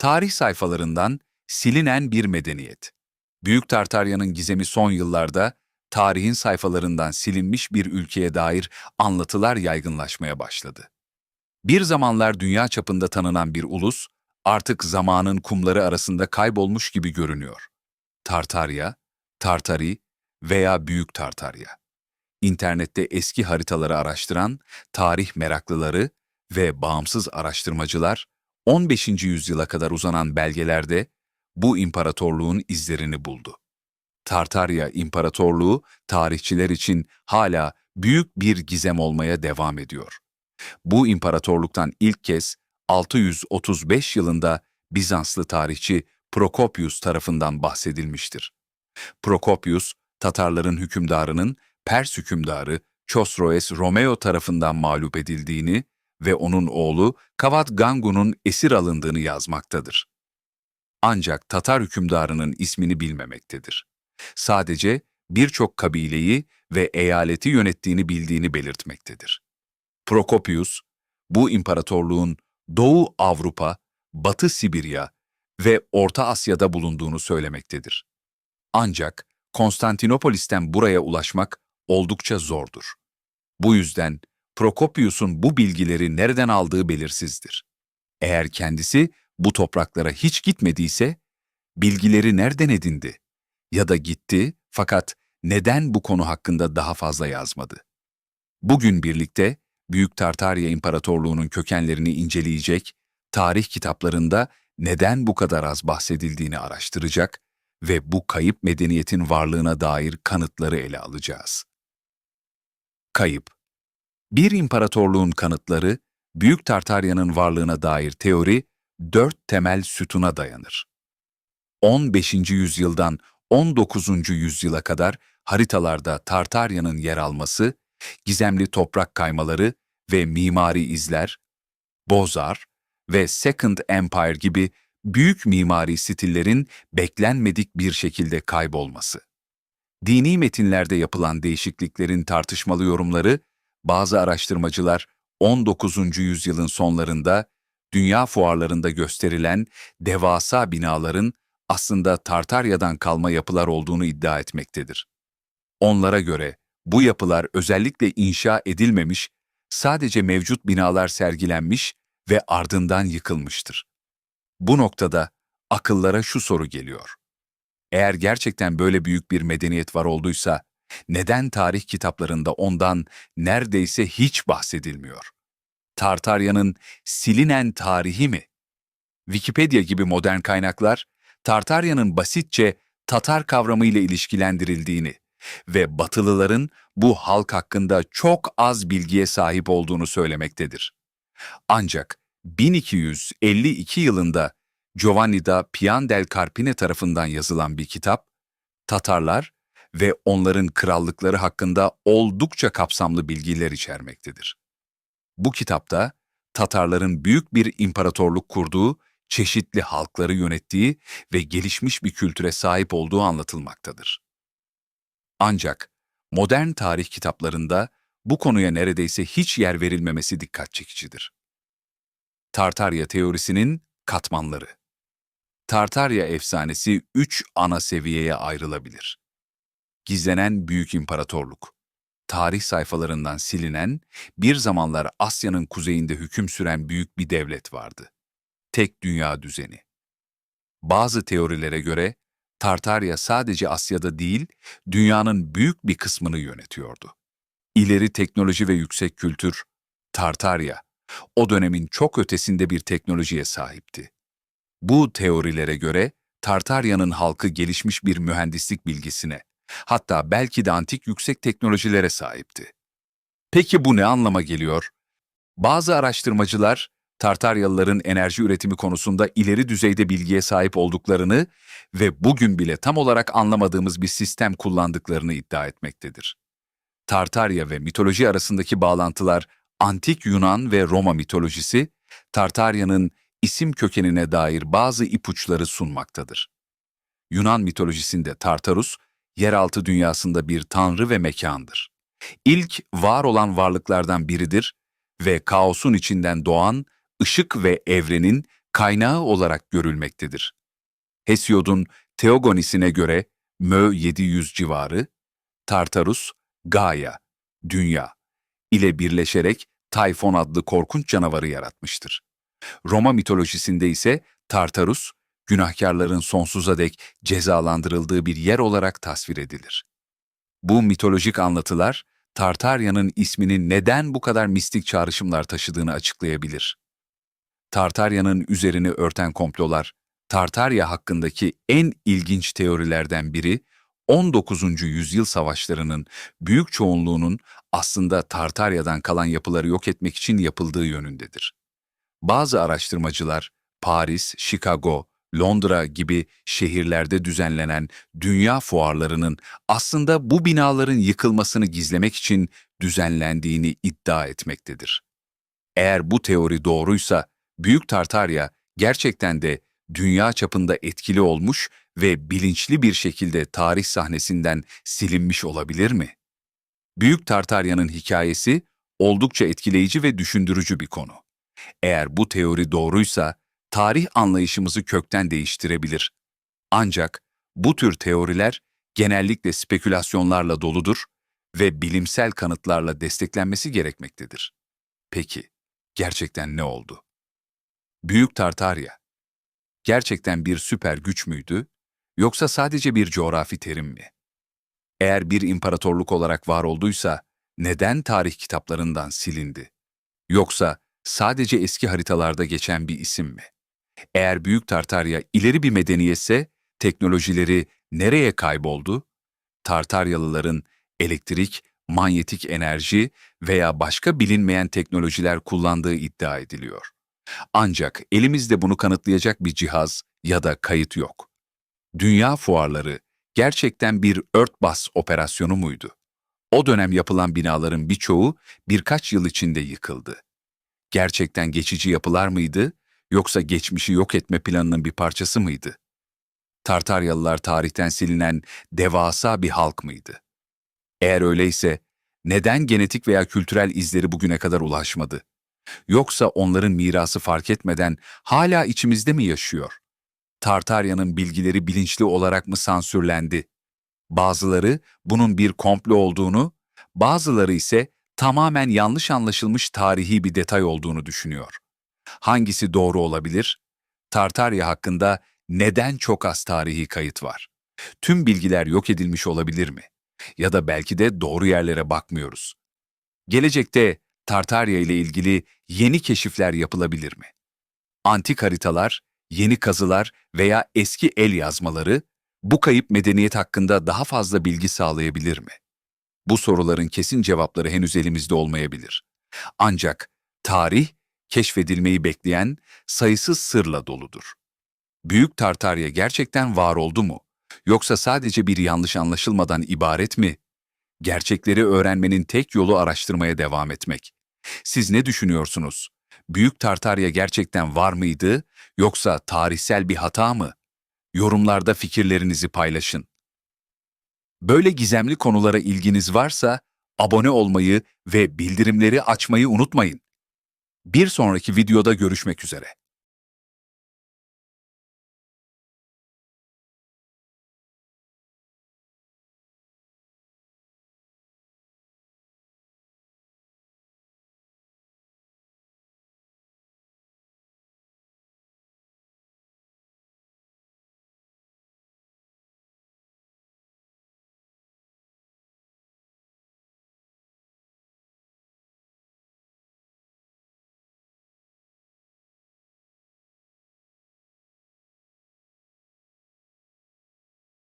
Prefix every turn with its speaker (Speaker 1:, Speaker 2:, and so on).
Speaker 1: Tarih sayfalarından silinen bir medeniyet. Büyük Tartarya'nın gizemi son yıllarda tarihin sayfalarından silinmiş bir ülkeye dair anlatılar yaygınlaşmaya başladı. Bir zamanlar dünya çapında tanınan bir ulus, artık zamanın kumları arasında kaybolmuş gibi görünüyor. Tartarya, Tartari veya Büyük Tartarya. İnternette eski haritaları araştıran tarih meraklıları ve bağımsız araştırmacılar, 15. yüzyıla kadar uzanan belgelerde bu imparatorluğun izlerini buldu. Tartarya İmparatorluğu tarihçiler için hala büyük bir gizem olmaya devam ediyor. Bu imparatorluktan ilk kez 635 yılında Bizanslı tarihçi Prokopius tarafından bahsedilmiştir. Prokopius, Tatarların hükümdarının Pers hükümdarı Chosroes Romeo tarafından mağlup edildiğini ve onun oğlu Kavad Gangu'nun esir alındığını yazmaktadır. Ancak Tatar hükümdarının ismini bilmemektedir. Sadece birçok kabileyi ve eyaleti yönettiğini bildiğini belirtmektedir. Prokopius, bu imparatorluğun Doğu Avrupa, Batı Sibirya ve Orta Asya'da bulunduğunu söylemektedir. Ancak Konstantinopolis'ten buraya ulaşmak oldukça zordur. Bu yüzden Prokopius'un bu bilgileri nereden aldığı belirsizdir. Eğer kendisi bu topraklara hiç gitmediyse, bilgileri nereden edindi? Ya da gitti fakat neden bu konu hakkında daha fazla yazmadı? Bugün birlikte Büyük Tartarya İmparatorluğu'nun kökenlerini inceleyecek, tarih kitaplarında neden bu kadar az bahsedildiğini araştıracak ve bu kayıp medeniyetin varlığına dair kanıtları ele alacağız. Kayıp. Bir imparatorluğun kanıtları, Büyük Tartarya'nın varlığına dair teori, 4 temel sütuna dayanır. 15. yüzyıldan 19. yüzyıla kadar haritalarda Tartarya'nın yer alması, gizemli toprak kaymaları ve mimari izler, Bozar ve Second Empire gibi büyük mimari stillerin beklenmedik bir şekilde kaybolması. Dini metinlerde yapılan değişikliklerin tartışmalı yorumları, bazı araştırmacılar 19. yüzyılın sonlarında dünya fuarlarında gösterilen devasa binaların aslında Tartarya'dan kalma yapılar olduğunu iddia etmektedir. Onlara göre bu yapılar özellikle inşa edilmemiş, sadece mevcut binalar sergilenmiş ve ardından yıkılmıştır. Bu noktada akıllara şu soru geliyor. Eğer gerçekten böyle büyük bir medeniyet var olduysa, neden tarih kitaplarında ondan neredeyse hiç bahsedilmiyor? Tartarya'nın silinen tarihi mi? Wikipedia gibi modern kaynaklar, Tartarya'nın basitçe Tatar kavramı ile ilişkilendirildiğini ve Batılıların bu halk hakkında çok az bilgiye sahip olduğunu söylemektedir. Ancak 1252 yılında Giovanni da Pian del Carpine tarafından yazılan bir kitap, Tatarlar ve onların krallıkları hakkında oldukça kapsamlı bilgiler içermektedir. Bu kitapta Tatarların büyük bir imparatorluk kurduğu, çeşitli halkları yönettiği ve gelişmiş bir kültüre sahip olduğu anlatılmaktadır. Ancak modern tarih kitaplarında bu konuya neredeyse hiç yer verilmemesi dikkat çekicidir. Tartarya teorisinin katmanları. Tartarya efsanesi 3 ana seviyeye ayrılabilir. Gizlenen büyük imparatorluk. Tarih sayfalarından silinen, bir zamanlar Asya'nın kuzeyinde hüküm süren büyük bir devlet vardı. Tek dünya düzeni. Bazı teorilere göre Tartarya sadece Asya'da değil, dünyanın büyük bir kısmını yönetiyordu. İleri teknoloji ve yüksek kültür, Tartarya, o dönemin çok ötesinde bir teknolojiye sahipti. Bu teorilere göre Tartarya'nın halkı gelişmiş bir mühendislik bilgisine, hatta belki de antik yüksek teknolojilere sahipti. Peki bu ne anlama geliyor? Bazı araştırmacılar, Tartaryalıların enerji üretimi konusunda ileri düzeyde bilgiye sahip olduklarını ve bugün bile tam olarak anlamadığımız bir sistem kullandıklarını iddia etmektedir. Tartarya ve mitoloji arasındaki bağlantılar, antik Yunan ve Roma mitolojisi, Tartarya'nın isim kökenine dair bazı ipuçları sunmaktadır. Yunan mitolojisinde Tartarus, yeraltı dünyasında bir tanrı ve mekandır. İlk var olan varlıklardan biridir ve kaosun içinden doğan, ışık ve evrenin kaynağı olarak görülmektedir. Hesiod'un Teogonis'ine göre Mö 700 civarı, Tartarus, Gaia, dünya ile birleşerek Tayfon adlı korkunç canavarı yaratmıştır. Roma mitolojisinde ise Tartarus, günahkarların sonsuza dek cezalandırıldığı bir yer olarak tasvir edilir. Bu mitolojik anlatılar, Tartarya'nın isminin neden bu kadar mistik çağrışımlar taşıdığını açıklayabilir. Tartarya'nın üzerini örten komplolar, Tartarya hakkındaki en ilginç teorilerden biri, 19. yüzyıl savaşlarının büyük çoğunluğunun aslında Tartarya'dan kalan yapıları yok etmek için yapıldığı yönündedir. Bazı araştırmacılar, Paris, Chicago, Londra gibi şehirlerde düzenlenen dünya fuarlarının aslında bu binaların yıkılmasını gizlemek için düzenlendiğini iddia etmektedir. Eğer bu teori doğruysa, Büyük Tartarya gerçekten de dünya çapında etkili olmuş ve bilinçli bir şekilde tarih sahnesinden silinmiş olabilir mi? Büyük Tartarya'nın hikayesi oldukça etkileyici ve düşündürücü bir konu. Eğer bu teori doğruysa, tarih anlayışımızı kökten değiştirebilir. Ancak bu tür teoriler genellikle spekülasyonlarla doludur ve bilimsel kanıtlarla desteklenmesi gerekmektedir. Peki, gerçekten ne oldu? Büyük Tartarya, gerçekten bir süper güç müydü, yoksa sadece bir coğrafi terim mi? Eğer bir imparatorluk olarak var olduysa, neden tarih kitaplarından silindi? Yoksa sadece eski haritalarda geçen bir isim mi? Eğer Büyük Tartarya ileri bir medeniyetse, teknolojileri nereye kayboldu? Tartaryalıların elektrik, manyetik enerji veya başka bilinmeyen teknolojiler kullandığı iddia ediliyor. Ancak elimizde bunu kanıtlayacak bir cihaz ya da kayıt yok. Dünya fuarları gerçekten bir örtbas operasyonu muydu? O dönem yapılan binaların birçoğu birkaç yıl içinde yıkıldı. Gerçekten geçici yapılar mıydı, yoksa geçmişi yok etme planının bir parçası mıydı? Tartaryalılar tarihten silinen devasa bir halk mıydı? Eğer öyleyse, neden genetik veya kültürel izleri bugüne kadar ulaşmadı? Yoksa onların mirası fark etmeden hala içimizde mi yaşıyor? Tartarya'nın bilgileri bilinçli olarak mı sansürlendi? Bazıları bunun bir komplo olduğunu, bazıları ise tamamen yanlış anlaşılmış tarihi bir detay olduğunu düşünüyor. Hangisi doğru olabilir? Tartarya hakkında neden çok az tarihi kayıt var? Tüm bilgiler yok edilmiş olabilir mi? Ya da belki de doğru yerlere bakmıyoruz. Gelecekte Tartarya ile ilgili yeni keşifler yapılabilir mi? Antik haritalar, yeni kazılar veya eski el yazmaları bu kayıp medeniyet hakkında daha fazla bilgi sağlayabilir mi? Bu soruların kesin cevapları henüz elimizde olmayabilir. Ancak tarih, keşfedilmeyi bekleyen sayısız sırla doludur. Büyük Tartarya gerçekten var oldu mu? Yoksa sadece bir yanlış anlaşılmadan ibaret mi? Gerçekleri öğrenmenin tek yolu araştırmaya devam etmek. Siz ne düşünüyorsunuz? Büyük Tartarya gerçekten var mıydı, yoksa tarihsel bir hata mı? Yorumlarda fikirlerinizi paylaşın. Böyle gizemli konulara ilginiz varsa abone olmayı ve bildirimleri açmayı unutmayın. Bir sonraki videoda görüşmek üzere.